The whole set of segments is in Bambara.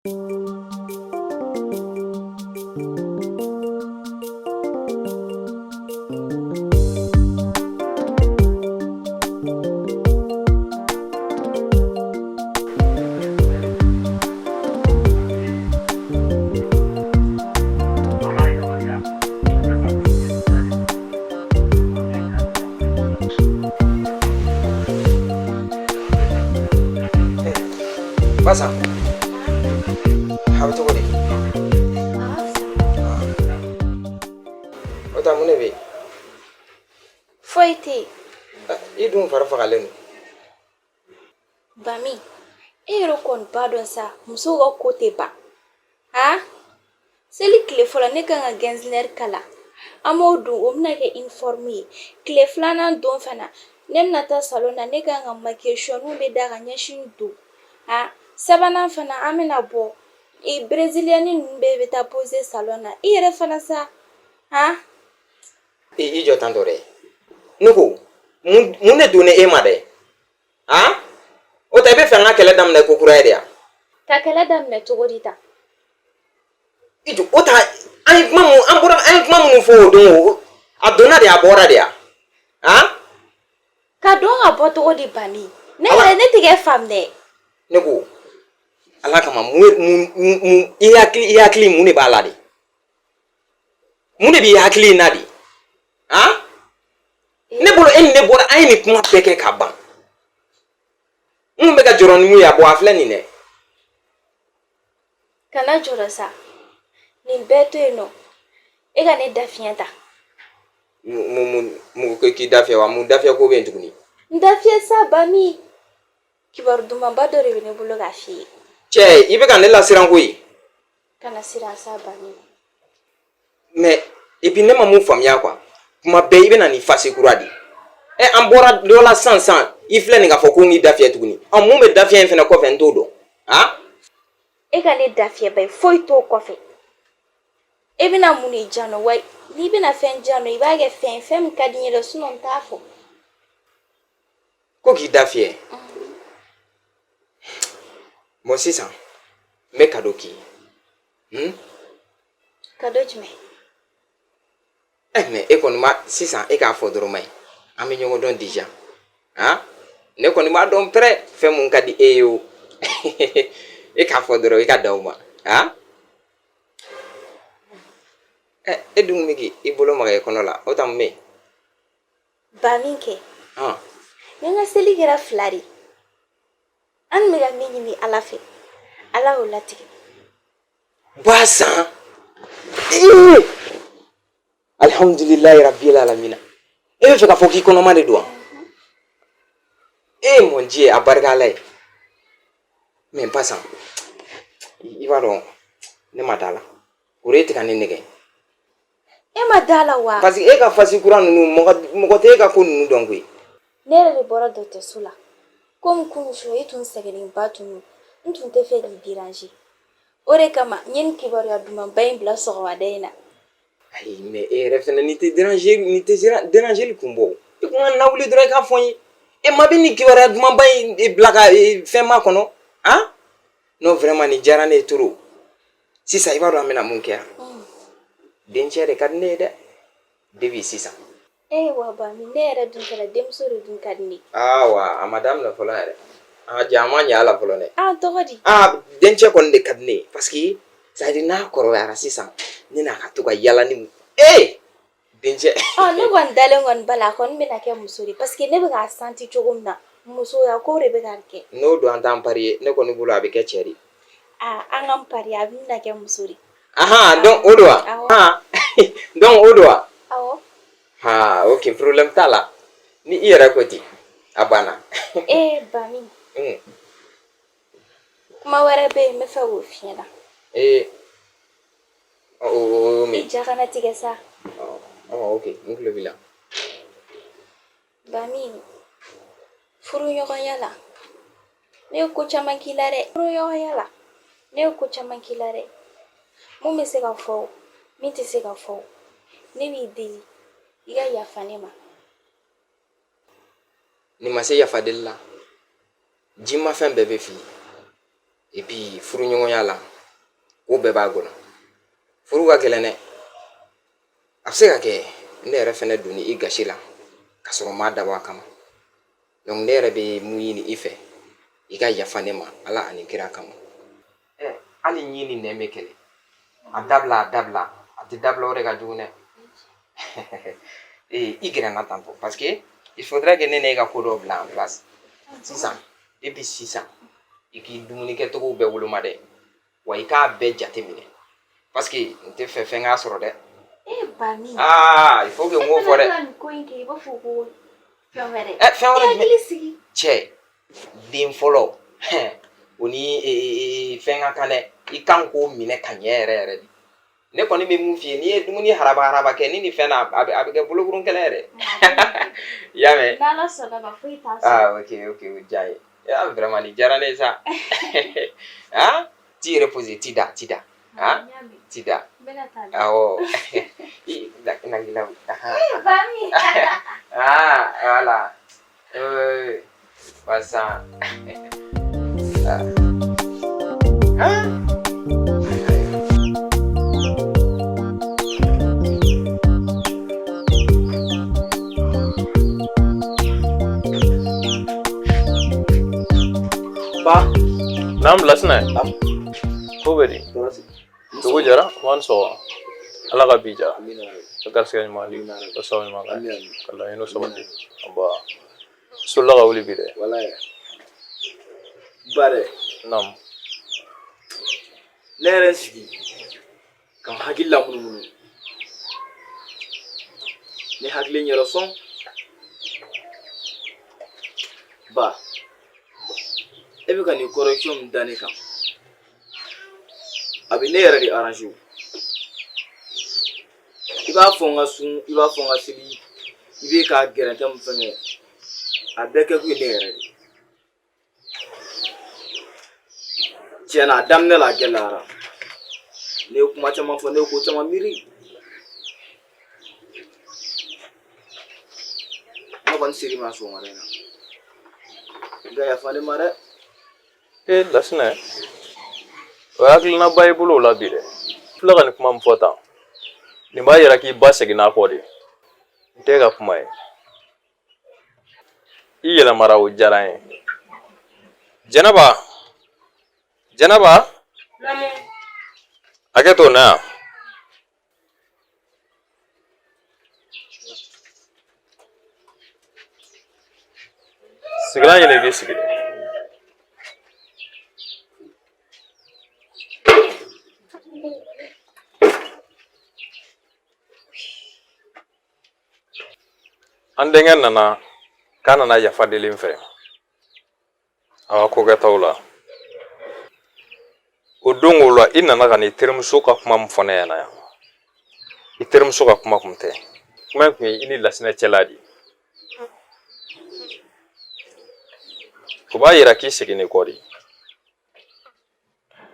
Masa, how to go? What am I be? Foyte. You don't for a Bami. Ero kon pardon sa. Muso ga kote ba. Ha? Seli kile fola ne kan ga gensler kala. Amodu omna ke informi. Kile flana don fana. Nem nata salona ne kan ga makation be daga nyashin du. Ha? Sabana fana amina bo. E Braziliani numbe beta pose salona. Ire fana sa. Ha? E jo tandore. Nuku, mune dune e made. Ha? O tabe fanga kele dam na kokura area. Ka kala dam ne togorita. Ijo ota ai mamu ambura ai mamu fo do. Abdona de abora dia. Ha? Ka don abo togodi bani. Ne tige famne. Nuku. Ala kama mu iyakli mune baladi. Mune bi yakli nadi. Ha? Ne bolo en ne bolo ay ni kuma peke ka ban. Be ka joron mu ya bo afle ni ne. Kana jorosa. Ni beto eno. Ega ne dafienta. Mu ki dafia wa mu dafia ko ben tukuni. Ndafia sa bami. Kibaru duma badore bene bolo gafi. Che, ibe kan la siran koyi. Kana sira sa bami. Mais et puis ne ma mu famia quoi. Kuma be ibe na ni fase kuradi. Ambora dola 100 ifle ni ga foko ni dafia tukuni. Mu be dafia fena ko fen todo. Ha? Ega ne dafia bay foi to kofe. Ebe na muni jano wai. Ni be na fen jano ibage fen kadinye do sunon tafo. Ko ki dafia. Mo sisa. Me kadoki. Kado jme. Mais économie sisa e ka fodoro mai. Ami nyongo don déjà. Ha? Ne ko ni ma don prêt fait mon kadi eyo. E ka fodoro e ka dawma. Ha? Edung migi ibolo maga kono la. Otam me. Baminke. Ha. Nenga seli gira flari. An mega minimi alafe. Ala olati. Basa. Alhamdulillah rabbil alamin. E fe ka foki kono ma de do. Mon Dieu abarga lai. Mais pasa. Ibaro ne madala. Urete kan nege. E madala wa. Parce que e ka fasi kuran nu mo te ka ko nu don gwe. Nere le bora do te sula. Comme kun sho itun segelin batunu. Ntun te fe di biranji. Ore kama nyen kibaru ya duma bayin bla so wa deina. Ay mais refena ni te déranger le kumbo. E ko na wuli dra ka fonyi. E ma be ni kibaru ya duma bayin e blaka fe ma kono. Hein? Non vraiment ni jarane turu. Si ça ibaro amena munkia. Denchere kadne de. Devi sisa. Wa ba mi nere dun kala demsoro dun kadni. Wa madame la fola ere. Jama nya la fola ne. Togodi. Denche kon de kadne parce que ça dit na koro ya sisa. Ni na ka to ga yala ni. Denche. Ne gon dalen gon bala kon mi na ke musuri parce que ne be ga santi chogumna. Muso ya ko rebe garke. No do antam parier ne ko ni bulu abike cheri. Angam pari abin na ke musuri. Donc odwa. Donc odwa. Awo. OK, problème tala. Ni ira koti. Abana. Bami. Kuma wara be me fa wo fiena. Mi. Jagana tigesa. OK, ngule bila. Bami. Furu yoga yala. Ne ko chaman kilare. Furu yoga yala. Ne ko chaman kilare. Mo me se ga fo. Mi ti se ga fo. Ne mi di. Iga ya fanema. Ni ma se ya fadilla. Jima fen bebe fi. Et puis furu nyongo yala. o bɛɛ b'a kɔnɔ furu ka gɛlɛn dɛ a bɛ se ka kɛ ne yɛrɛ fɛnɛ donni i gasi la ka sɔrɔ ma dabɔ a kama donc ne yɛrɛ bɛ mun ɲini i fɛ i ka yafa ne ma ala ani kira kama hali ɲi ni nɛn bɛ kɛlɛ a dabila a tɛ dabila o de ka jugu dɛ i gɛrɛnna tantôt parce que il faudrait que ne n'e ka ko dɔw bila en place sisan depuis sisan i k'i dumuni kɛcogow bɛɛ woloma dɛ wa i k'a bɛɛ jate minɛ parce que n tɛ fɛ fɛn k'a sɔrɔ dɛ Bani. il faut que n k'o fɔ dɛ fɛn wɛrɛ jumɛn cɛ den fɔlɔ o ni fɛn ka kan dɛ i kan k'o minɛ ka ɲɛ yɛrɛ yɛrɛ de ne kɔni bɛ mun f'i ye n'i ye dumuni haraba kɛ ni nin fɛn na a bɛ kɛ bolokurun kɛlɛ yɛrɛ i y'a mɛn n'Ala sɔnna foyi t'a sɔrɔ ok o diya n ye vraiment nin diyara ne ye sa t'i reposer t'i da t'i da awɔ nagilaw Bani. voilà wasa Ba, nam lasna. Ko bedi. Tugu jara, wan so. Ala ka bija. Takar se mali. So ma ka. Kala ino so badi. Aba. Sulla ka uli bide. Wallahi. Bare. Nam. Leren sigi. Kan hakilla mununu. Ne hakilin yaro son. Ba. Ebe ka ni correction dani kan. Abi ne yɛrɛ de arrange o. I b'a fɔ n ka sun, i b'a fɔ n ka seli, i bɛ ka gɛrɛntɛ min fɛngɛ, a bɛɛ kɛ kun ye ne yɛrɛ de. Tiɲɛna a daminɛ la a gɛlɛyara. Ne ye kuma caman fɔ, ne ye ko caman miiri. Ne kɔni seri ma sɔn wɛrɛ na. N ka yafa ne ma dɛ. Lasna. O hakilina ba i bolo la bi dɛ. Fila ka ni kuma min fɔ tan. Nin b'a yira k'i ba seginna kɔ de. N tɛ ka kuma ye. I yɛlɛmara o diyara n ye. Jɛnɛba. Hakɛ to na yan. Sigilan ɲini k'i sigi. An denkɛ nana k'a nana yafa deli n fɛ a ka kokɛtaw la o don o la i nana ka n'i terimuso ka kuma min fɔ ne ɲɛna yan i terimuso ka kuma kun tɛ kuma in kun ye i ni Lasinɛ cɛla de o b'a yira k'i seginne kɔ de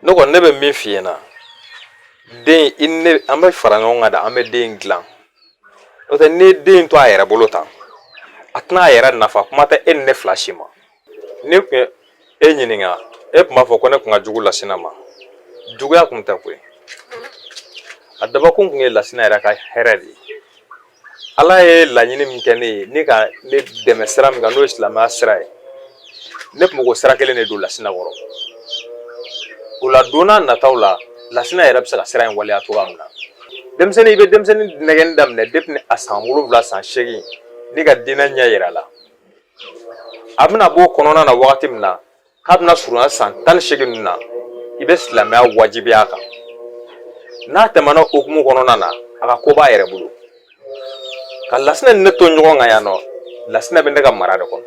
ne kɔni ne bɛ min f'i ɲɛna den i ne an bɛ fara ɲɔgɔn kan de an bɛ den dilan n'o tɛ n'i ye den to a yɛrɛ bolo tan a tɛna a yɛrɛ nafa kuma tɛ e ni ne fila si ma ne kun ye e ɲininka e tun b'a fɔ ko ne kun ka jugu Lasinɛ ma juguya kun tɛ koyi a dabakun kun ye Lasinɛ yɛrɛ ka hɛrɛ de ye ala ye laɲini min kɛ ne ye ne ka ne dɛmɛ sira min kan n'o ye silamɛya sira ye ne tun bɛ k'o sira kelen de don Lasinɛ kɔrɔ o la don n'a nataw la Lasinɛ yɛrɛ bɛ se ka sira in waleya cogoya min na denmisɛnnin i bɛ denmisɛnnin nɛgɛnni daminɛ depuis a san 7 san 8 n'i ka diinɛ ɲɛ yira la a bɛna bɔ o kɔnɔna na wagati min na k'a bɛna surunya san 18 ninnu na i bɛ silamɛya wajibiya a kan n'a tɛmɛna hukumu kɔnɔna na a ka ko b'a yɛrɛ bolo ka Lasinɛ ni ne to ɲɔgɔn kan yan nɔ Lasinɛ bɛ ne ka mara de kɔnɔ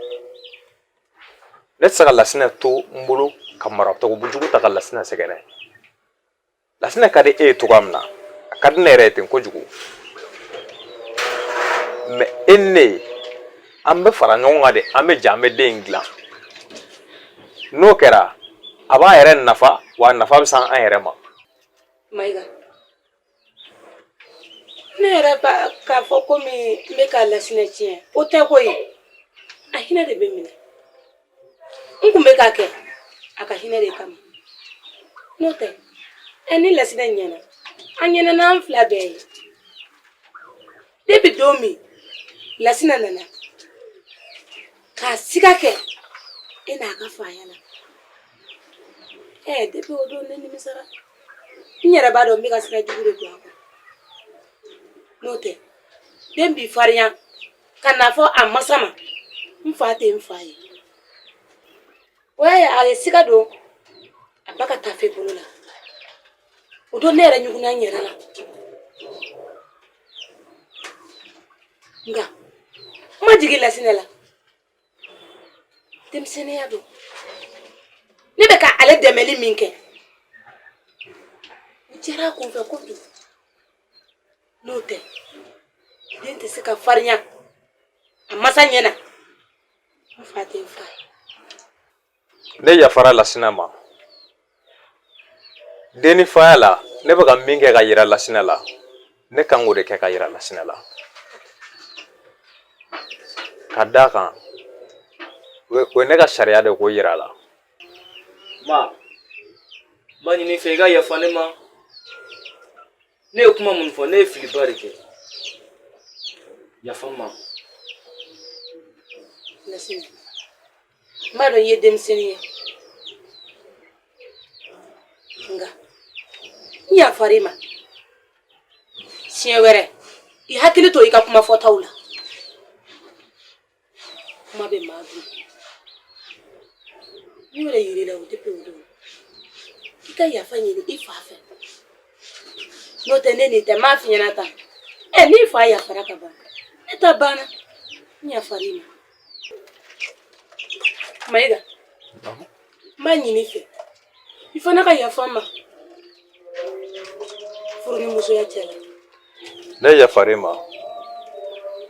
ne tɛ se ka Lasinɛ to n bolo ka mara tɔgɔjugu ta ka Lasinɛ sɛgɛrɛ Lasinɛ ka di e ye cogoya min na a ka di ne yɛrɛ ye ten kojugu mais e ni ne an bɛ fara ɲɔgɔn kan de an bɛ jɛ an bɛ den in dilan n'o kɛra a b'a yɛrɛ nafa wa a nafa bɛ san an yɛrɛ ma. Mayiga ne yɛrɛ b'a k'a fɔ komi n bɛ ka Lasinɛ tiɲɛ o tɛ koyi a hinɛ de bɛ minɛ n kun bɛ k'a kɛ a ka hinɛ de kama n'o tɛ Ni lasina ɲɛna an ɲɛna n'an fila bɛɛ ye depuis don min lasina nana k'a siga kɛ e n'a ka fɔ a ɲɛna depuis o don ne nimisara n yɛrɛ b'a dɔn n bɛ ka sira jugu de don a kɔrɔ n'o tɛ den b'i farinya ka n'a fɔ a masa ma n fa tɛ n fa ye o y'a ye a ye siga don a ba ka taa fɛ bolo la o don ne yɛrɛ ɲuguna n yɛrɛ la nka n ma jigin lasinɛ la denmisɛnniya don ne bɛ ka ale dɛmɛli min kɛ o diyara a kunfɛ kojugu n'o tɛ den tɛ se ka farinya a masa ɲɛna n fa tɛ n fa ye ne yafara lasina ma deni faya la ne bɛ ka min kɛ ka yira lasina la ne kan k'o de kɛ ka yira lasina la ka d'a kan o ye ne ka sariya de k'o yira la Ma ba ɲini fɛ i ka yafa ne ma ne ye kuma mun fɔ ne ye filiba de kɛ yafa ma lasina n b'a dɔn i ye denmisɛnnin ye nka n yafara i ma siɲɛ wɛrɛ i hakili to i ka kuma fɔtaw la kuma bɛ maa dun n yɛrɛ yiri la o depuis o don i ka yafa ɲini i fa fɛ n'o tɛ ne nin tɛ n m'a f'i ɲɛna tan n'i fa yafara ka ban ne ta banna n yafara i ma Mayiga n b'a ɲini fɛ i fana ka yafa n ma furunimusoya cɛ la ne yafara i ma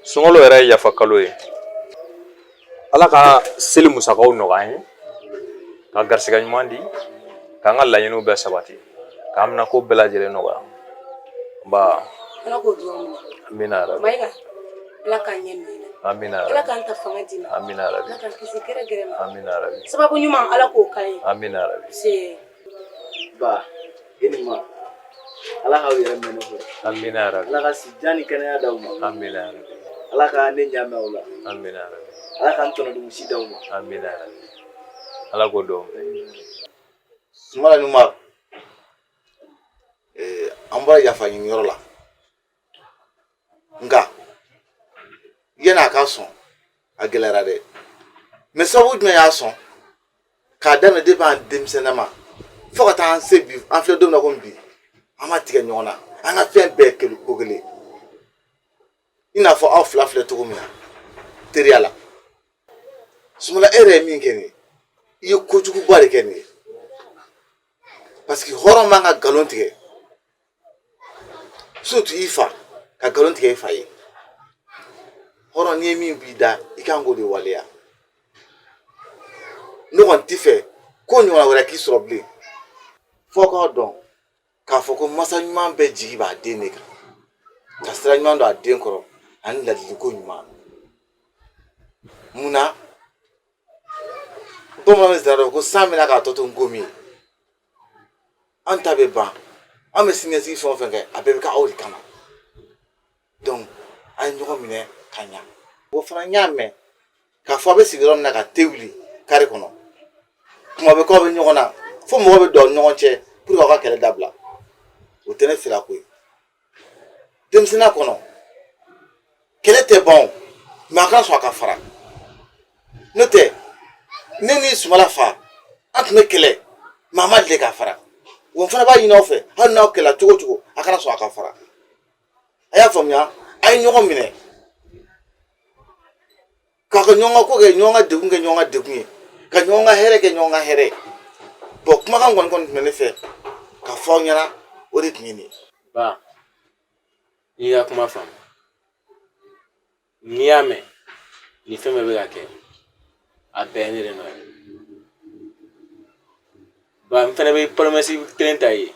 sunkalo yɛrɛ ye yafa kalo ye ala ka seli musakaw nɔgɔya an ye ka garisɛgɛ ɲuman di k'an ka laɲiniw bɛɛ sabati k'an bɛna ko bɛɛ lajɛlen nɔgɔya ba ala k'o duwawu minɛ amina yarabi Mayiga ala k'an ɲɛ minɛ amina ala yarabi k'an ta fanga di ma amina yarabi ala k'an kisi gɛrɛgɛrɛ ma amina yarabi sababu ɲuman ala k'o k'an ye amina yarabi se ba e ni ma ala k'aw yɛrɛ mɛn ne kɔrɔ amina yarabi ala ka si jan ni kɛnɛya d'aw ma amina yarabi ala ka ne ɲamɛ aw la amina yarabi ala k'an tɔnɔdugu si d'aw ma amina yarabi ala k'o dɔn Sumala Numa an bɔra yafa ɲini yɔrɔ la nka yan'a ka sɔn a gɛlɛyara dɛ mɛ sababu jumɛn y'a sɔn k'a daminɛ depuis an denmisɛnnin ma fo ka taa an se bi an filɛ don min na komi bi an ma tigɛ ɲɔgɔn na an ka fɛn bɛɛ kɛ ko kelen i n'a fɔ aw fila filɛ cogo min na teriya la Sumala e yɛrɛ ye min kɛ nin ye i ye kojuguba de kɛ nin ye parce que hɔrɔn man ka nkalon tigɛ surtout i fa ka nkalon tigɛ i fa ye hɔrɔn n'i ye min b'i da i kan k'o de waleya ne kɔni t'i fɛ ko ɲɔgɔnna wɛrɛ k'i sɔrɔ bilen fɔ k'a dɔn k'a fɔ ko masa ɲuman bɛɛ jigi b'a den de kan ka sira ɲuman don a den kɔrɔ ani ladiliko ɲuman munna bamanan bɛ zara dɔn ko san bɛna k'a tɔ to nko min ye an ta bɛ ban an bɛ siniɲɛsigi fɛn o fɛn kɛ a bɛɛ bɛ kɛ aw de kama donc a ye ɲɔgɔn minɛ ka ɲa o fana n y'a mɛn k'a fɔ a bɛ sigi yɔrɔ min na ka te wuli kare kɔnɔ kuma bɛ k'aw bɛ ɲɔgɔn na fo mɔgɔ bɛ don aw ni ɲɔgɔn cɛ pour que aw ka kɛlɛ dabila o tɛ ne fɛla ko ye denmisɛnninya kɔnɔ kɛlɛ tɛ ban o mɛ a kana sɔn a ka fara n'o tɛ ne ni Sumala fa an tun bɛ kɛlɛ mɛ a ma deli ka fara wa n fana b'a ɲini aw fɛ hali n'aw kɛlɛ cogo cogo a kana sɔn a ka fara a y'a faamuya a ye ɲɔgɔn minɛ k'a ka ɲɔgɔn ka ko kɛ ɲɔgɔn ka degun kɛ ɲɔgɔn ka degun ye ka ɲɔgɔn ka hɛrɛ kɛ ɲɔgɔn ka hɛrɛ ye bon kumakan kɔni tun bɛ ne fɛ ka fɔ aw ɲɛna o de tun ye nin ye. Ba, n'i ka kuma faamu n'i y'a mɛn ni fɛn bɛɛ bɛ ka kɛ a bɛɛ ye ne de nɔ ye ba n fɛnɛ bɛ promesse kelen ta ye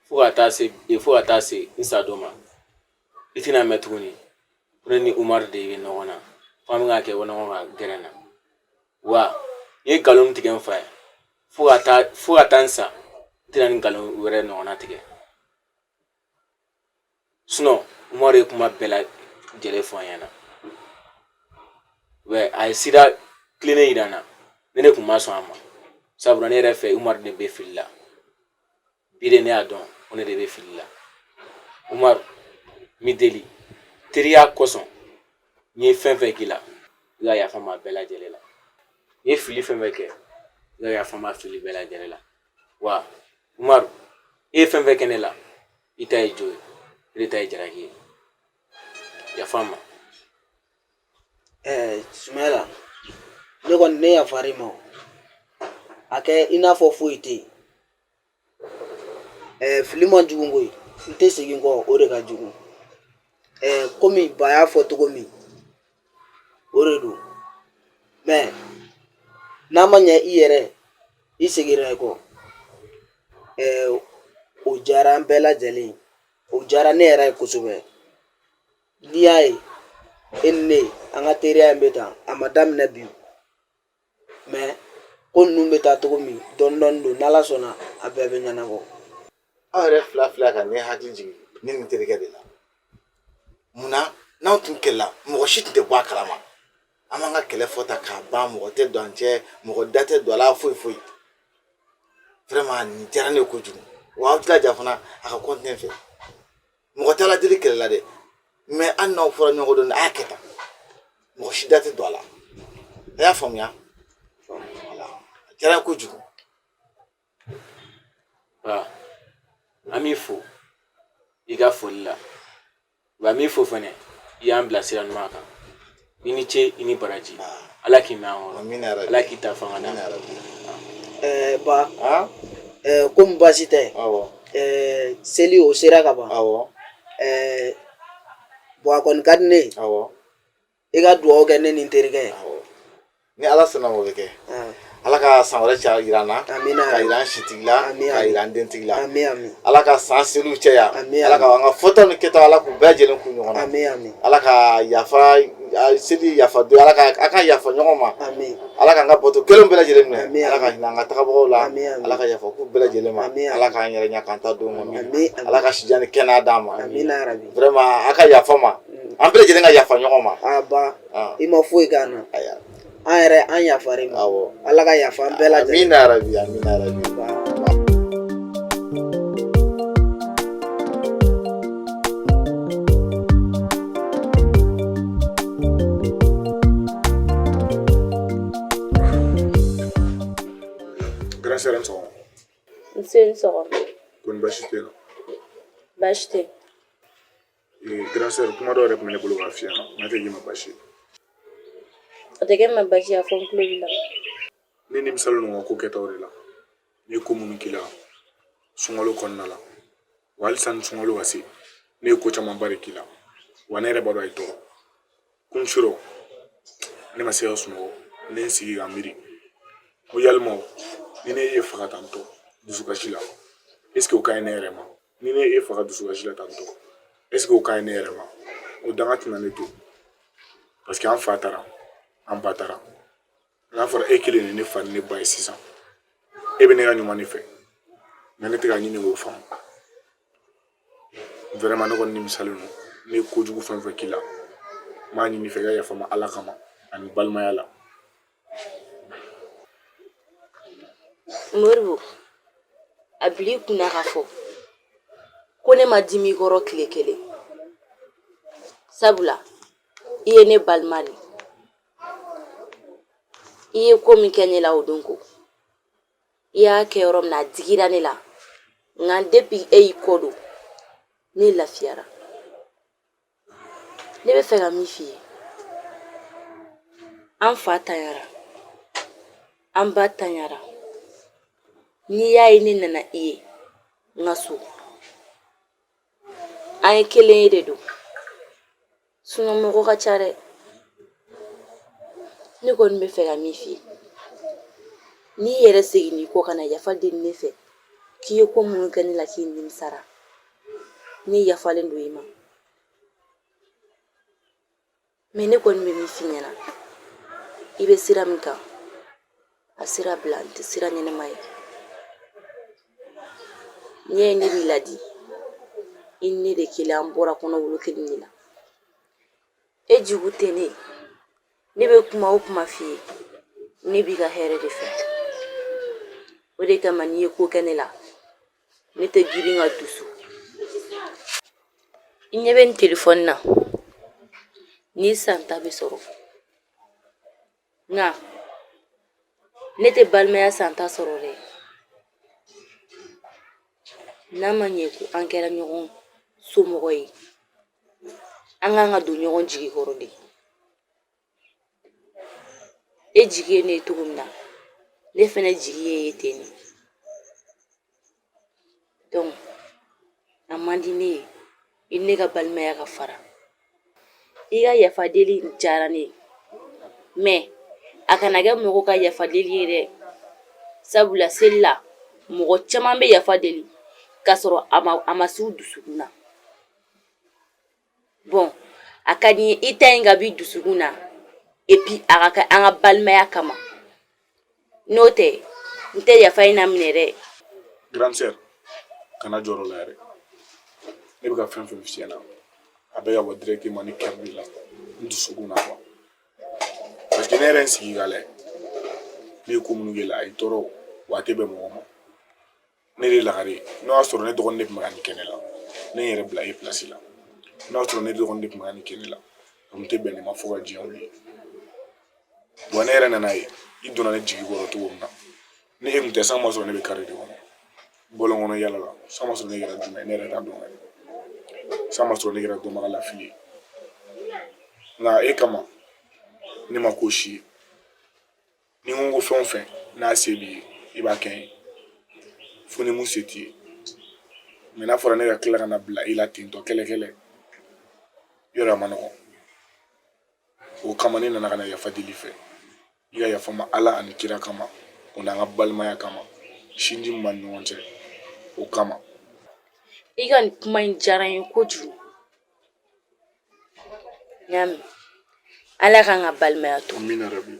fo ka taa se n sa don ma i tɛna mɛn tuguni ko ne ni Umaru de bɛ ɲɔgɔn na fo an bɛ ka kɛ ɲɔgɔn ka gɛrɛn na wa n ye nkalon tigɛ n fa ye fo ka taa n sa tina ni nkalon wɛrɛ ɲɔgɔnna tigɛ sinon Umaru ye kuma bɛɛ lajɛlen fɔ an ɲɛna a ye sira tilennen yira n na ne de kun ma sɔn a ma sabula ne yɛrɛ fɛ Umaru de bɛ fili la bi de ne y'a dɔn ko ne de bɛ fili la Umaru n b'i deli teriya kosɔn n ye fɛn fɛn k'i la i ka yafa n ma bɛɛ lajɛlen la n ye fili fɛn fɛn kɛ i ka yafa n ma fili bɛɛ lajɛlen la wa Umaru i ye fɛn fɛn kɛ ne la i ta ye jo ye i de ta ye jalaki ye yafa n ma. Sumayila ne kɔni ne yafar'i ma a kɛ i n'a fɔ foyi tɛ yen fili man jugu koyi n tɛ segin kɔ o de ka jugu komi ba y'a fɔ cogo min o de don mais n'a ma ɲɛ i yɛrɛ i seginna i kɔ o diyara an bɛɛ lajɛlen o diyara ne yɛrɛ ye kosɛbɛ n'i y'a ye e ni ne an ka teriya in bɛ tan a ma daminɛ bi mais ko ninnu bɛ taa cogo min dɔɔni dɔɔni don n'Ala sɔnna a bɛɛ bɛ ɲɛnabɔ. aw yɛrɛ fila ka ne hakili jigin ne ni terikɛ de la munna n'aw tun kɛlɛla mɔgɔ si tun tɛ bɔ a kalama an b'an ka kɛlɛ fɔta k'a ban mɔgɔ tɛ don an cɛ mɔgɔ da tɛ don a la foyi foyi vraiment nin diyara ne kojugu wa aw tilaja fana a ka continuer fɛ mɔgɔ tɛ ala deli kɛlɛ la dɛ mais an n'aw fɔra ɲɔgɔn dɔn a y'a kɛ tan mɔgɔ si da tɛ don a la a y'a faamuya voilà a diyara kojugu. An b'i fo i ka foli la wa an b'i fo fɛnɛ i y'an bila sira ɲuman kan i ni ce i ni baraji ala k'i mɛn an kɔrɔ ala k'i ta fanga na. Ba komi baasi tɛ seli o sera ka ban bon a kɔni ka di ne ye i ka dugawu kɛ ne ni n terikɛ ye ni ala sɔnna o bɛ kɛ ala ka san wɛrɛ caya jira an na ka jira an sitigi la ka jira an dentigi la ala ka san seliw caya ala ka an ka fɔtaw ni kɛtaw ala k'u bɛɛ lajɛlen kun ɲɔgɔn na ala ka yafa seli yafa don ala ka yafa ɲɔgɔn ma ala k'an ka bato kelen bɛɛ lajɛlen minɛ ala ka hinɛ an ka tagabagaw la ala ka yafa k'u bɛɛ lajɛlen ma ala k'an yɛrɛ ɲɛ k'an ta don kɔnɔ ala ka sijan ni kɛnɛya d'an ma vraiment a ka yafa ma an bɛɛ lajɛlen ka yafa ɲɔgɔn ma. Ba i ma foyi k'an na an yɛrɛ an yafar'i ma ala ka yafa an bɛɛ lajɛlen. Amina yarabi amina yarabi. Grand sœur sɔgɔma. Nse sɔgɔma. Ko ni baasi tɛ yen nɔ. Baasi tɛ. Grand sœur kuma dɔ yɛrɛ tun bɛ ne bolo k'a f'i ɲɛna n'a tɛ k'i ma baasi ye. O tɛ kɛ ma baasi ye a fɔ n tulo b'i la. Ne nimisalen don n ka ko kɛtaw de la ne ye ko minnu k'i la sunkalo kɔnɔna la wa halisa ni sunkalo ka se ne ye ko camanba de k'i la wa ne yɛrɛ b'a dɔn a ye tɔɔrɔ kuncoro ne ma se ka sunɔgɔ ne ye n sigi ka miiri ko yalima ni ne ye e faga tantɔ dusukasi la est ce que o ka ɲi ne yɛrɛ ma ni ne ye e faga dusukasi la tantɔ est ce que o ka ɲi ne yɛrɛ ma o danga tɛna ne to parce que an fa taara an ba taara n'a fɔra e kelen ni ne fa ni ne ba ye sisan e bɛ ne ka ɲuman de fɛ mais ne tɛ ka ɲini k'o faamu vraiment ne kɔni nimisalen don ne ye kojugu fɛn fɛn k'i la n b'a ɲini fɛ i ka yafa n ma ala kama ani balimaya la. Moribo a bila i kunna k'a fɔ ko ne ma dimi kɔrɔ tile kelen sabula i ye ne balima de i ye ko min kɛ ne la o don ko i y'a kɛ yɔrɔ min na a digira ne la nka depuis e y'i kɔ don ne lafiyara ne bɛ fɛ ka min f'i ye an fa tanyara an ba tanyara n'i y'a ye ne nana i ye n ka so an ye kelen ye de don sinon mɔgɔ ka ca dɛ ne kɔni bɛ fɛ ka min f'i ye n'i yɛrɛ seginna i kɔ ka na yafa deli ne fɛ k'i ye ko minnu kɛ ne la k'i nimisara ne yafalen don i ma mais ne kɔni bɛ min f'i ɲɛna i bɛ sira min kan a sira bila n tɛ sira ɲɛnama ye n'i ye ne b'i ladi i ni ne de kelen an bɔra kɔnɔ wolo kelen de la e jugu tɛ ne bɛ kuma o kuma f'i ye ne b'i ka hɛrɛ de fɛ o de kama n'i ye ko kɛ ne la ne tɛ girin ka dusu i ɲɛ bɛ n telefɔni na ni san ta bɛ sɔrɔ nka ne tɛ balimaya san ta sɔrɔ dɛ n'a ma ɲɛ ko an kɛra ɲɔgɔn somɔgɔ ye an k'an ka don ɲɔgɔn jigi kɔrɔ de e jigi ye ne ye cogo min na ne fana jigi ye ten de donc a man di ne ye i ne ka balimaya ka fara i ka yafa deli diyara ne ye mais a kana kɛ mɔgɔ ka yafa deli ye dɛ sabula seli la mɔgɔ caman bɛ yafa deli k'a sɔrɔ a ma s'u dusukun na bon a ka di n ye i ta in ka b'i dusukun na et puis a ka kɛ an ka balimaya kama n'o tɛ n tɛ yafa in na minɛ dɛ grande sœur kana jɔrɔ la yɛrɛ ne bɛ ka fɛn fɛn fiyɛ na a bɛ ka bɔ directement ni cœur de la n dusukun na quoi parce que ne yɛrɛ n sigi ka lajɛ ne ye ko minnu kɛ la a ye tɔɔrɔ wa a tɛ bɛn mɔgɔ ma ne de lagare n'o y'a sɔrɔ ne dɔgɔnin de tun bɛ ka nin kɛ ne la ne n yɛrɛ bila e place la n'o y'a sɔrɔ ne dɔgɔnin de tun bɛ ka nin kɛ ne la o tun tɛ bɛn ne ma fo ka diɲɛ wuli wa ne yɛrɛ nana ye i donna ne jigi kɔrɔ cogo min na ni e tun tɛ san ma sɔrɔ ne bɛ kari de kɔnɔ bɔlɔn kɔnɔ yala la san ma sɔrɔ ne kɛra jumɛn ne yɛrɛ t'a dɔn yɛrɛ san ma sɔrɔ ne kɛra dɔnbaga lafili ye nka e kama ne ma ko si ye ni n ko fɛn o fɛn n'a se b'i ye i b'a kɛ n ye fo ni mun se t'i ye mɛ n'a fɔra ne ka tila ka na bila i la ten tɔ kɛlɛ yɔrɔ a ma nɔgɔn o kama ne nana ka na yafa deli fɛ i ka yafa ma ala ani kira kama o n'an ka balimaya kama sinji min b'an ni ɲɔgɔn cɛ o kama i ka nin kuma in diyara n ye kojugu n y'a mɛn ala k'an ka balimaya to amina rabi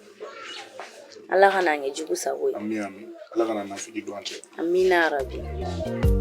ala ka n'an kɛ jugu sago ye amin ala kana nafigi don an cɛ amina rabi